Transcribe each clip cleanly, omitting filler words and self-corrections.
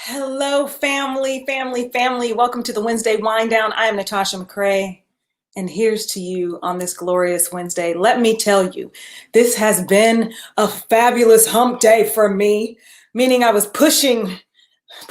Hello, family, family, family. Welcome to the Wednesday Wind Down. I am Natasha McCrae, and here's to you on this glorious Wednesday. Let me tell you, this has been a fabulous hump day for me, meaning I was pushing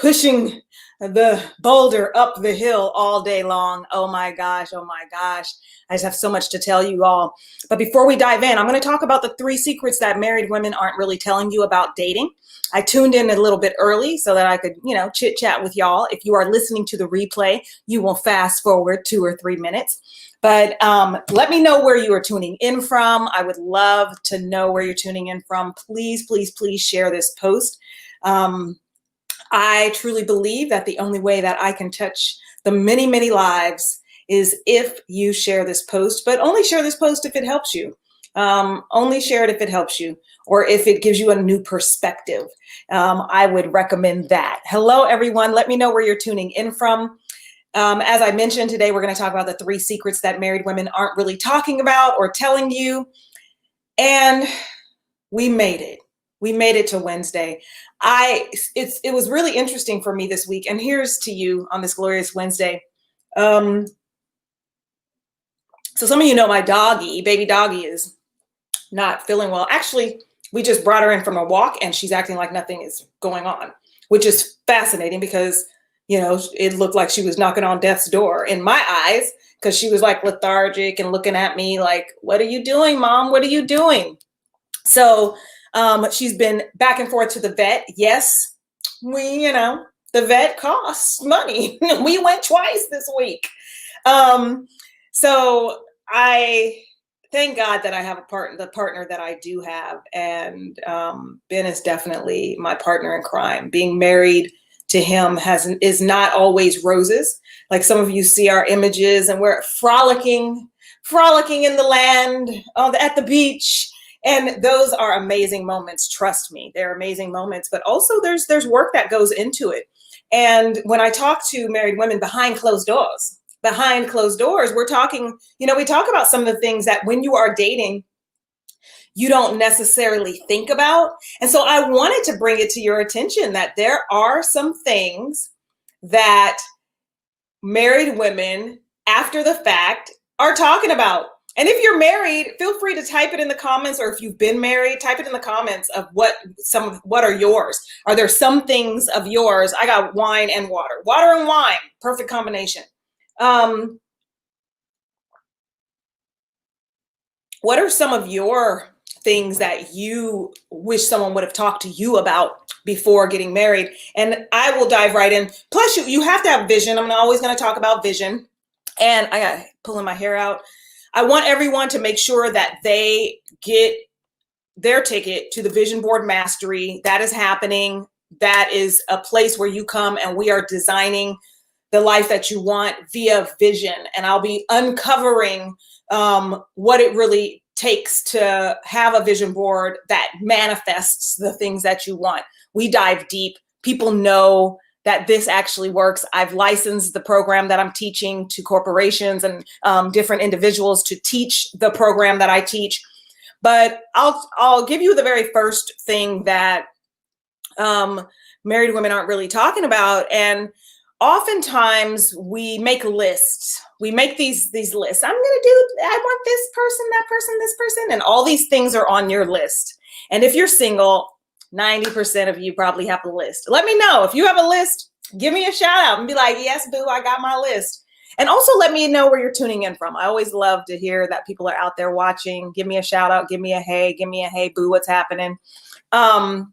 the boulder up the hill all day long. Oh my gosh, oh my gosh. I just have so much to tell you all. But before we dive in, I'm going to talk about the 3 secrets that married women aren't really telling you about dating. I tuned in a little bit early so that I could, chit chat with y'all. If you are listening to the replay, you will fast forward 2 or 3 minutes. But let me know where you are tuning in from. I would love to know where you're tuning in from. Please, please, please share this post. I truly believe that the only way that I can touch the many, many lives is if you share this post, but only share this post if it helps you. Only share it if it helps you or if it gives you a new perspective. I would recommend that. Hello, everyone. Let me know where you're tuning in from. As I mentioned, today we're going to talk about the 3 secrets that married women aren't really talking about or telling you. And we made it. We made it to Wednesday. It was really interesting for me this week. And here's to you on this glorious Wednesday. So some of you know my doggy, baby doggy, is not feeling well. Actually, we just brought her in from a walk and she's acting like nothing is going on, which is fascinating because, it looked like she was knocking on death's door in my eyes because she was like lethargic and looking at me like, what are you doing, Mom? What are you doing? So she's been back and forth to the vet. Yes, the vet costs money. We went twice this week. So I thank God that I have the partner that I do have. And Ben is definitely my partner in crime. Being married to him is not always roses. Like some of you see our images and we're frolicking in the land at the beach. And those are amazing moments. Trust me, they're amazing moments. But also there's work that goes into it. And when I talk to married women behind closed doors, we're talking, we talk about some of the things that when you are dating, you don't necessarily think about. And so I wanted to bring it to your attention that there are some things that married women after the fact are talking about. And if you're married, feel free to type it in the comments, or if you've been married, type it in the comments of what are yours. Are there some things of yours? I got wine and water and wine, perfect combination. What are some of your things that you wish someone would have talked to you about before getting married? And I will dive right in. Plus, you have to have vision. I'm always going to talk about vision. And I got pulling my hair out. I want everyone to make sure that they get their ticket to the Vision Board Mastery. That is happening. That is a place where you come and we are designing the life that you want via vision. And I'll be uncovering what it really takes to have a vision board that manifests the things that you want. We dive deep. People know that this actually works. I've licensed the program that I'm teaching to corporations and different individuals to teach the program that I teach. But I'll give you the very first thing that married women aren't really talking about. And oftentimes we make lists. We make these lists. I want this person, that person, this person, and all these things are on your list. And if you're single, 90% of you probably have a list. Let me know if you have a list. Give me a shout out and be like, yes, boo, I got my list. And also let me know where you're tuning in from. I always love to hear that people are out there watching. Give me a shout out. Give me a hey, boo, what's happening? And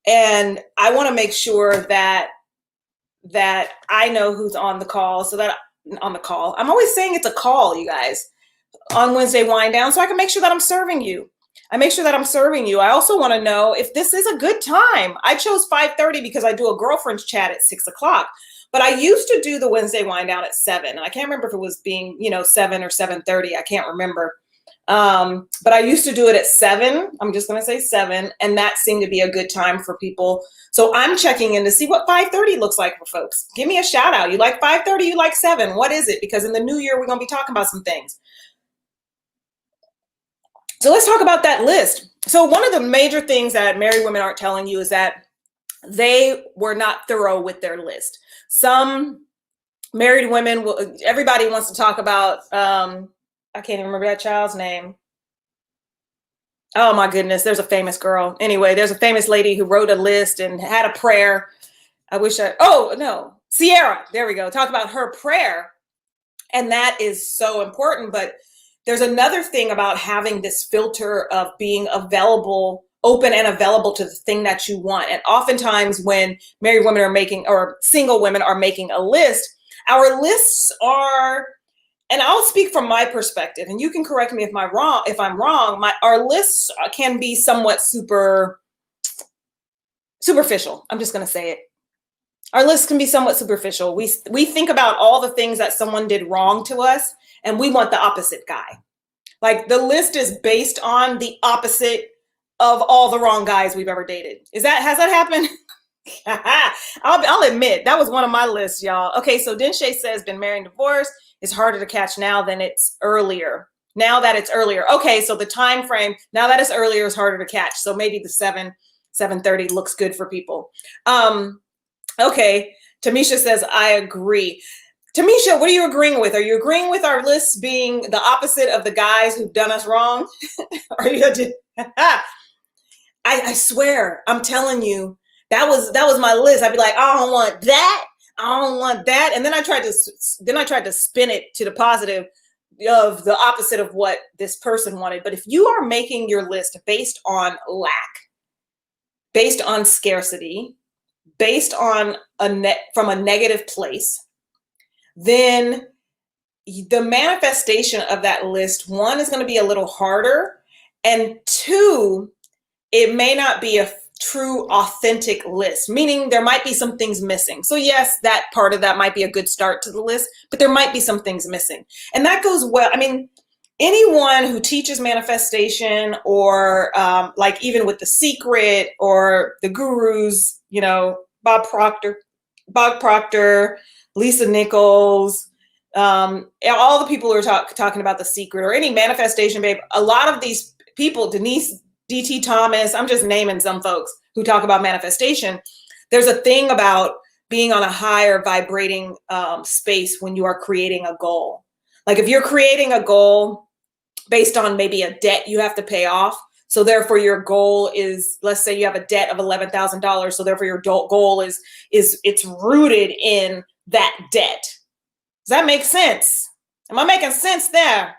I want to make sure that I know who's on the call, I'm always saying it's a call, you guys, on Wednesday Wind Down, so I can make sure that I'm serving you. I also want to know if this is a good time. I chose 5:30 because I do a girlfriend's chat at 6:00, but I used to do the Wednesday Wind Down at 7. I can't remember if it was being, 7 or 7:30. I can't remember. But I used to do it at 7. I'm just going to say 7. And that seemed to be a good time for people. So I'm checking in to see what 5:30 looks like for folks. Give me a shout out. You like 5:30? You like 7? What is it? Because in the new year, we're going to be talking about some things. So let's talk about that list. So one of the major things that married women aren't telling you is that they were not thorough with their list. Some married women, everybody wants to talk about, I can't even remember that child's name. Oh my goodness, there's a famous girl. Anyway, there's a famous lady who wrote a list and had a prayer. Oh no, Sierra, there we go. Talk about her prayer. And that is so important. But there's another thing about having this filter of being available, open and available to the thing that you want. And oftentimes when married women are making, or single women are making a list, our lists are, and I'll speak from my perspective, and you can correct me if I'm wrong. Our lists can be somewhat superficial. I'm just going to say it. Our lists can be somewhat superficial. We think about all the things that someone did wrong to us, and we want the opposite guy. Like the list is based on the opposite of all the wrong guys we've ever dated. Has that happened? I'll admit that was one of my lists, y'all. Okay, so Denshay says been married and divorced. It's harder to catch now than it's earlier. Now that it's earlier. Okay, so the time frame, now that it's earlier, is harder to catch. So maybe the 7:30 looks good for people. Okay, Tamisha says, I agree. Tamisha, what are you agreeing with? Are you agreeing with our lists being the opposite of the guys who've done us wrong? Are you? I swear, I'm telling you, that was my list. I'd be like, I don't want that. I don't want that. And then I tried to spin it to the positive of the opposite of what this person wanted. But if you are making your list based on lack, based on scarcity, based on from a negative place, then the manifestation of that list, one, is going to be a little harder, and two, it may not be a true authentic list, meaning there might be some things missing. So yes, that part of that might be a good start to the list, but there might be some things missing. And that goes well. I mean, anyone who teaches manifestation, or like even with The Secret or the gurus, Bob Proctor, Lisa Nichols, all the people who are talking about The Secret, or any manifestation babe, a lot of these people, Denise D.T. Thomas, I'm just naming some folks who talk about manifestation. There's a thing about being on a higher vibrating space when you are creating a goal. Like if you're creating a goal based on maybe a debt you have to pay off, so therefore your goal is, let's say you have a debt of $11,000, so therefore your goal is it's rooted in that debt. Does that make sense? Am I making sense there?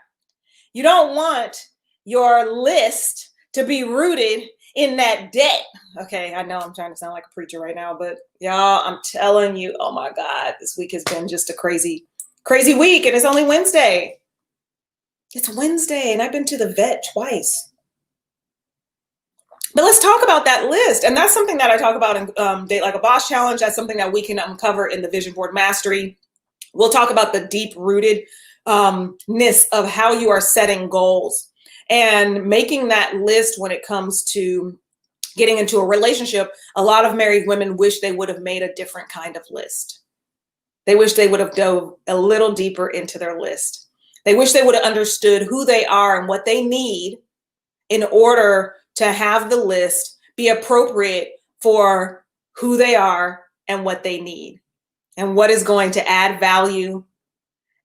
You don't want your list to be rooted in that debt. Okay, I know I'm trying to sound like a preacher right now, but y'all, I'm telling you, oh my God, this week has been just a crazy, crazy week, and it's only Wednesday. It's Wednesday, and I've been to the vet twice. But let's talk about that list. And that's something that I talk about in Date Like a Boss Challenge. That's something that we can uncover in the Vision Board Mastery. We'll talk about the deep-rootedness of how you are setting goals and making that list when it comes to getting into a relationship. A lot of married women wish they would have made a different kind of list. They wish they would have dove a little deeper into their list. They wish they would have understood who they are and what they need in order to have the list be appropriate for who they are and what they need and what is going to add value.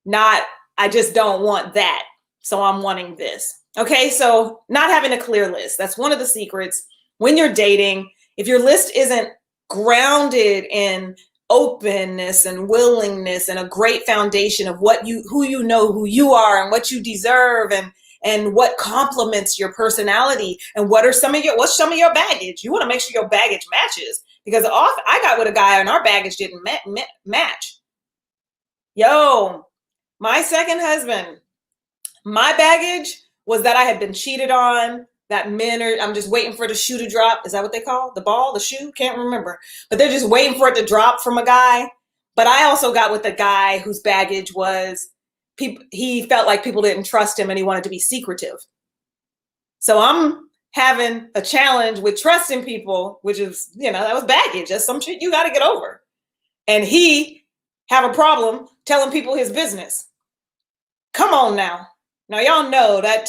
Not, I just don't want that, so I'm wanting this. Okay, so not having a clear list. That's one of the secrets when you're dating. If your list isn't grounded in openness and willingness and a great foundation of who you are and what you deserve, and what complements your personality, and what's some of your baggage. You want to make sure your baggage matches, because often I got with a guy and our baggage didn't match. Yo, my second husband, my baggage was that I had been cheated on, that I'm just waiting for the shoe to drop. Is that what they call the ball, the shoe? Can't remember. But they're just waiting for it to drop from a guy. But I also got with a guy whose baggage was he felt like people didn't trust him and he wanted to be secretive. So I'm having a challenge with trusting people, which is, that was baggage. That's some shit you got to get over. And he have a problem telling people his business. Come on now. Now, y'all know that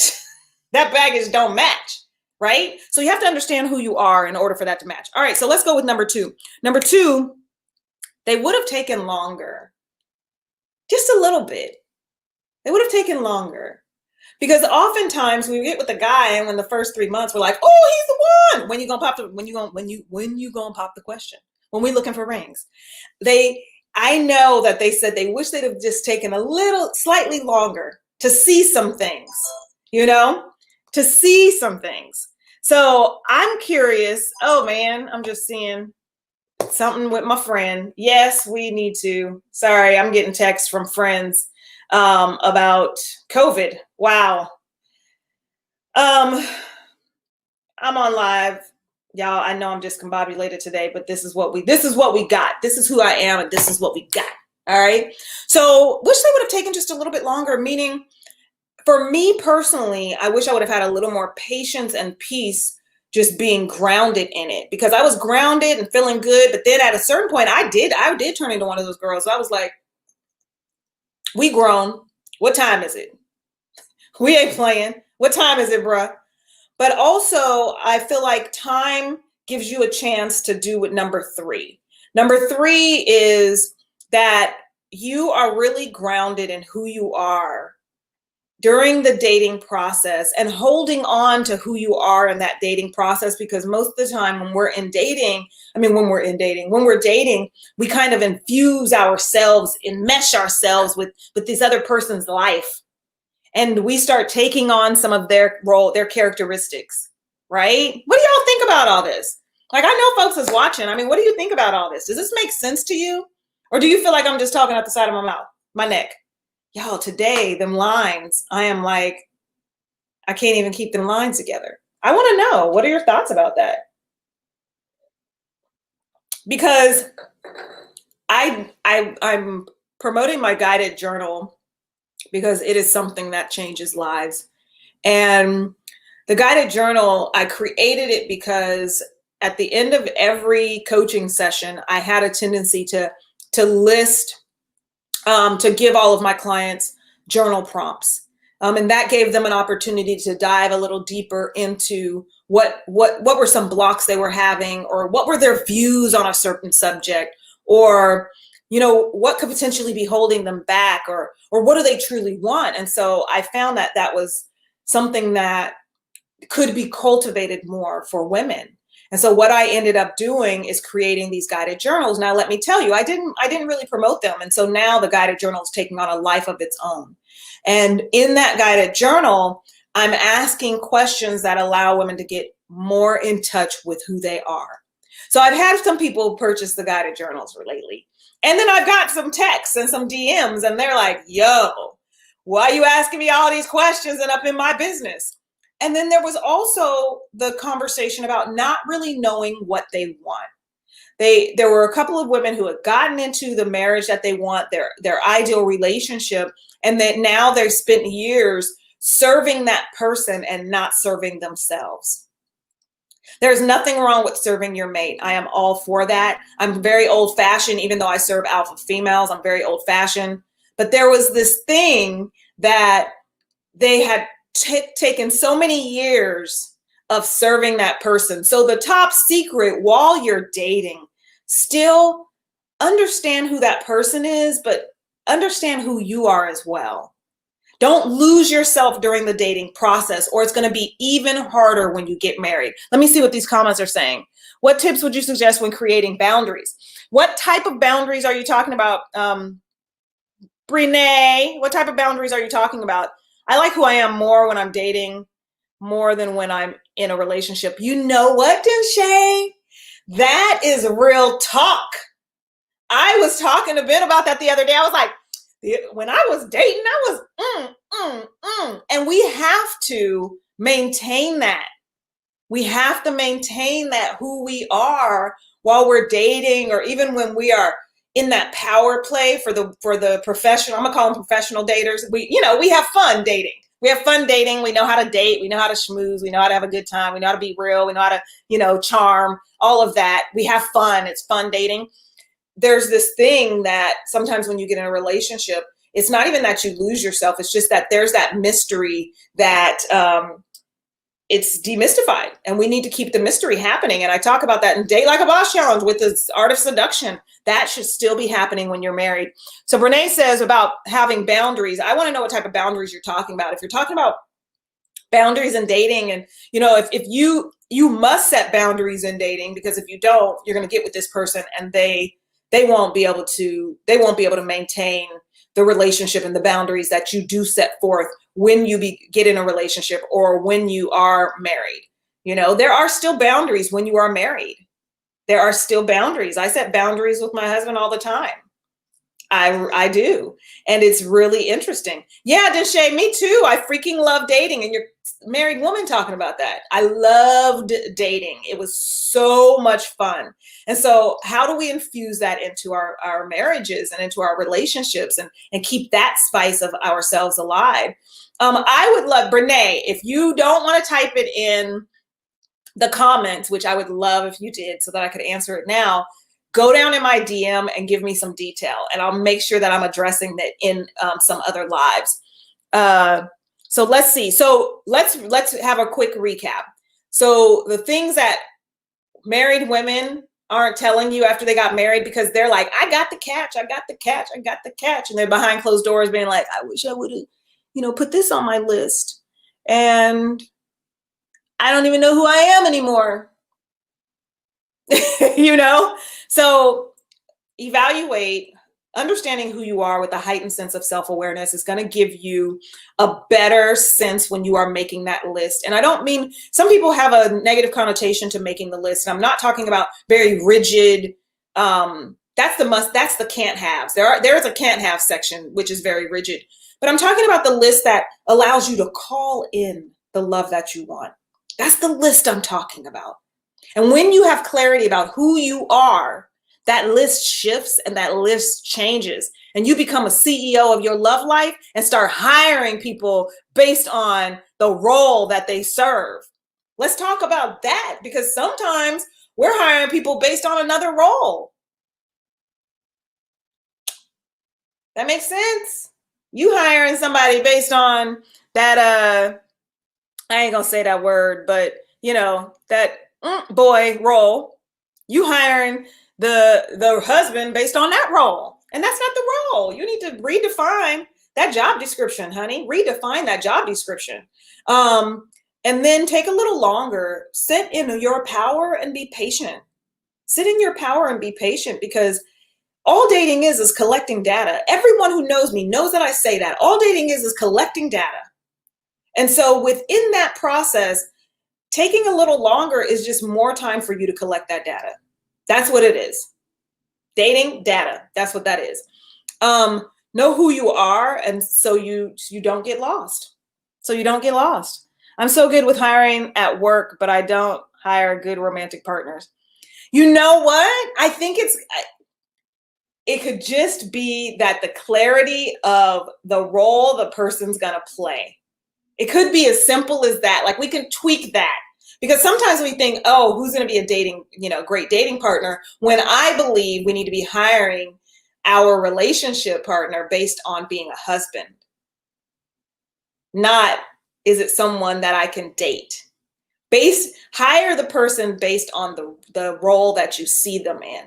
baggage don't match, right? So you have to understand who you are in order for that to match. All right, so let's go with number two. Number two, they would have taken longer, just a little bit. They would have taken longer. Because oftentimes we get with the guy, and when the first 3 months we're like, "Oh, he's the one." When you gonna pop the when you gonna pop the question? When we looking for rings, I know that they said they wish they'd have just taken a little, slightly longer to see some things, you know, to see some things. So I'm curious. Oh man, I'm just seeing something with my friend. Yes, we need to. Sorry, I'm getting texts from friends about COVID. Wow. Um, I'm on live. Y'all, I know I'm discombobulated today, but this is what we got. This is who I am, and this is what we got. All right. So wish they would have taken just a little bit longer, meaning for me personally, I wish I would have had a little more patience and peace just being grounded in it, because I was grounded and feeling good. But then at a certain point, I did turn into one of those girls. I was like, we grown. What time is it? We ain't playing. What time is it, bruh? But also, I feel like time gives you a chance to do with number three. Number three is that you are really grounded in who you are during the dating process and holding on to who you are in that dating process. Because most of the time when we're dating, we kind of infuse ourselves, enmesh ourselves with this other person's life. And we start taking on some of their role, their characteristics, right? What do y'all think about all this? Like, I know folks is watching. I mean, what do you think about all this? Does this make sense to you? Or do you feel like I'm just talking out the side of my mouth, my neck? Y'all, today, them lines, I am like, I can't even keep them lines together. I want to know, what are your thoughts about that? Because I'm promoting my guided journal because it is something that changes lives. And the guided journal, I created it because at the end of every coaching session, I had a tendency to list, to give all of my clients journal prompts. And that gave them an opportunity to dive a little deeper into what were some blocks they were having, or what were their views on a certain subject, or what could potentially be holding them back, or what do they truly want. And so I found that that was something that could be cultivated more for women. And so what I ended up doing is creating these guided journals. Now, let me tell you, I didn't really promote them. And so now the guided journal is taking on a life of its own. And in that guided journal, I'm asking questions that allow women to get more in touch with who they are. So I've had some people purchase the guided journals lately. And then I've got some texts and some DMs, and they're like, "Yo, why are you asking me all these questions and up in my business?" And then there was also the conversation about not really knowing what they want. There were a couple of women who had gotten into the marriage that they want, their ideal relationship, and that now they've spent years serving that person and not serving themselves. There's nothing wrong with serving your mate. I am all for that. I'm very old fashioned, even though I serve alpha females, I'm very old fashioned. But there was this thing that they had taken so many years of serving that person. So the top secret while you're dating, still understand who that person is, but understand who you are as well. Don't lose yourself during the dating process, or it's going to be even harder when you get married. Let me see what these comments are saying. What tips would you suggest when creating boundaries? What type of boundaries are you talking about? Brene, what type of boundaries are you talking about? I like who I am more when I'm dating, more than when I'm in a relationship. You know what, Denshay? That is real talk. I was talking a bit about that the other day. I was like, when I was dating, I was and we have to maintain that. We have to maintain that, who we are while we're dating, or even when we are in that power play for the professional. I'm gonna call them professional daters. We have fun dating. We have fun dating. We know how to date. We know how to schmooze. We know how to have a good time. We know how to be real. We know how to, charm, all of that. We have fun. It's fun dating. There's this thing that sometimes when you get in a relationship, it's not even that you lose yourself. It's just that there's that mystery that it's demystified, and we need to keep the mystery happening. And I talk about that in Date Like a Boss Challenge with the art of seduction. That should still be happening when you're married. So Brene says about having boundaries. I want to know what type of boundaries you're talking about. If you're talking about boundaries in dating, and if you must set boundaries in dating, because if you don't, you're going to get with this person and they won't be able to maintain the relationship and the boundaries that you do set forth when you get in a relationship or when you are married. There are still boundaries when you are married. There are still boundaries. I set boundaries with my husband all the time. I do. And it's really interesting. Yeah, Deshay, me too. I freaking love dating. And you're a married woman talking about that. I loved dating. It was so much fun. And so how do we infuse that into our marriages and into our relationships and keep that spice of ourselves alive? I would love, Brene, if you don't want to type it in the comments, which I would love if you did so that I could answer it now, go down in my DM and give me some detail, and I'll make sure that I'm addressing that in some other lives. So let's see. So let's have a quick recap. So the things that married women aren't telling you after they got married, because they're like, I got the catch, I got the catch, I got the catch. And they're behind closed doors being like, I wish I would have, put this on my list. And I don't even know who I am anymore. So evaluate. Understanding who you are with a heightened sense of self-awareness is going to give you a better sense when you are making that list. And I don't mean, some people have a negative connotation to making the list. And I'm not talking about very rigid. That's the can't haves. There's a can't have section, which is very rigid. But I'm talking about the list that allows you to call in the love that you want. That's the list I'm talking about. And when you have clarity about who you are, that list shifts and that list changes, and you become a CEO of your love life and start hiring people based on the role that they serve. Let's talk about that, because sometimes we're hiring people based on another role. That makes sense? You hiring somebody based on that, I ain't gonna say that word, but that boy role. You hiring the husband based on that role. And that's not the role. You need to redefine that job description, honey. Redefine that job description. And then take a little longer. Sit in your power and be patient. Sit in your power and be patient, because all dating is collecting data. Everyone who knows me knows that I say that. All dating is collecting data. And so within that process, taking a little longer is just more time for you to collect that data. That's what it is. Dating data. That's what that is. Know who you are, and so you don't get lost. I'm so good with hiring at work, but I don't hire good romantic partners. You know what? I think it could just be that the clarity of the role the person's gonna play. It could be as simple as that. Like, we can tweak that. Because sometimes we think, oh, who's going to be a great dating partner, when I believe we need to be hiring our relationship partner based on being a husband. Not, is it someone that I can date? Hire the person based on the role that you see them in.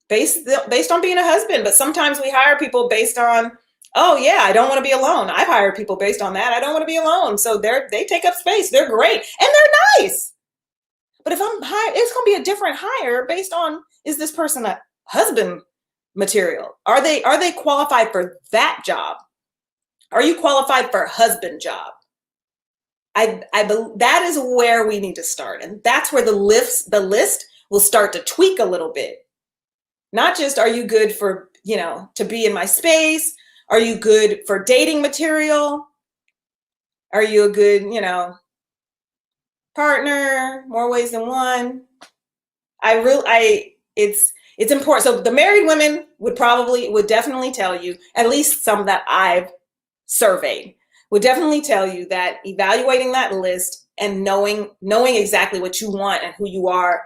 Based on being a husband. But sometimes we hire people based on, oh yeah, I don't want to be alone. I've hired people based on that. I don't want to be alone. So they take up space. They're great. And they're nice. But if I'm hired, it's going to be a different hire based on, is this person a husband material? Are they qualified for that job? Are you qualified for a husband job? That is where we need to start. And that's where the list will start to tweak a little bit. Not just, are you good for, to be in my space? Are you good for dating material? Are you a good, partner? More ways than one. It's important. So the married women would definitely tell you, at least some that I've surveyed, would definitely tell you that evaluating that list and knowing exactly what you want and who you are,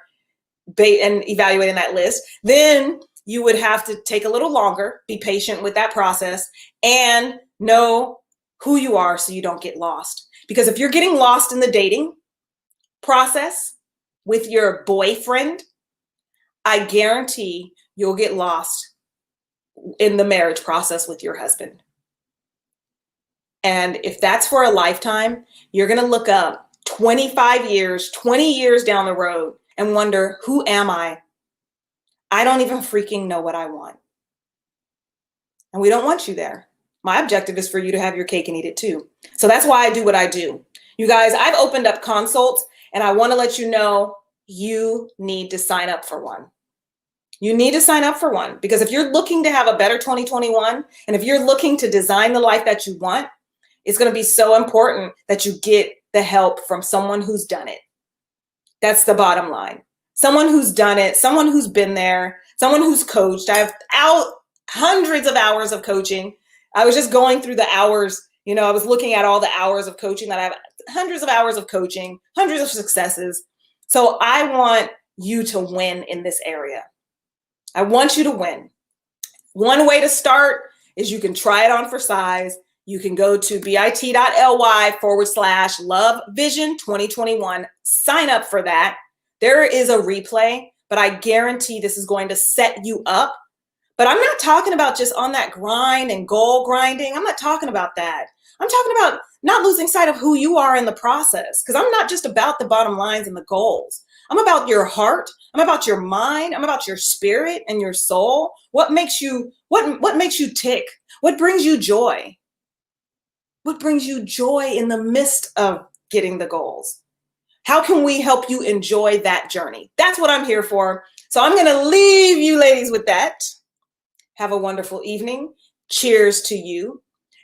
and evaluating that list, then you would have to take a little longer, be patient with that process, and know who you are so you don't get lost. Because if you're getting lost in the dating process with your boyfriend, I guarantee you'll get lost in the marriage process with your husband. And if that's for a lifetime, you're going to look up 25 years, 20 years down the road and wonder, who am I? I don't even freaking know what I want. And we don't want you there. My objective is for you to have your cake and eat it too. So that's why I do what I do. You guys, I've opened up consults, and I want to let you know you need to sign up for one. You need to sign up for one, because if you're looking to have a better 2021, and if you're looking to design the life that you want, it's going to be so important that you get the help from someone who's done it. That's the bottom line. Someone who's done it, someone who's been there, someone who's coached. I have hundreds of hours of coaching. I was just going through the hours, I was looking at all the hours of coaching that I have, hundreds of hours of coaching, hundreds of successes. So I want you to win in this area. I want you to win. One way to start is you can try it on for size. You can go to bit.ly/LoveVision2021. Sign up for that. There is a replay, but I guarantee this is going to set you up. But I'm not talking about just on that grind and goal grinding. I'm not talking about that. I'm talking about not losing sight of who you are in the process, because I'm not just about the bottom lines and the goals. I'm about your heart. I'm about your mind. I'm about your spirit and your soul. What makes you tick? What brings you joy? What brings you joy in the midst of getting the goals? How can we help you enjoy that journey? That's what I'm here for. So I'm going to leave you ladies with that. Have a wonderful evening. Cheers to you.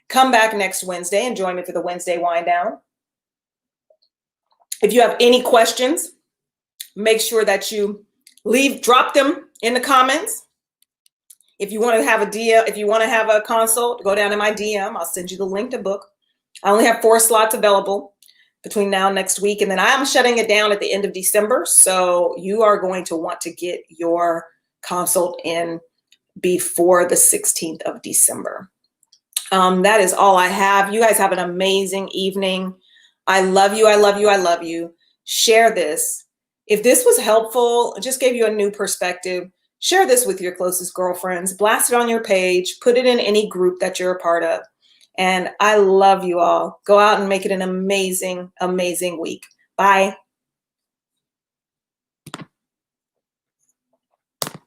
Come back next Wednesday and join me for the Wednesday wind down. If you have any questions, make sure that you drop them in the comments. If you want to have a consult, go down in my DM. I'll send you the link to book. I only have 4 slots available between now and next week. And then I'm shutting it down at the end of December. So you are going to want to get your consult in before the 16th of December. That is all I have. You guys have an amazing evening. I love you. I love you. I love you. Share this. If this was helpful, just gave you a new perspective, share this with your closest girlfriends, blast it on your page, put it in any group that you're a part of. And I love you all. Go out and make it an amazing, amazing week. Bye.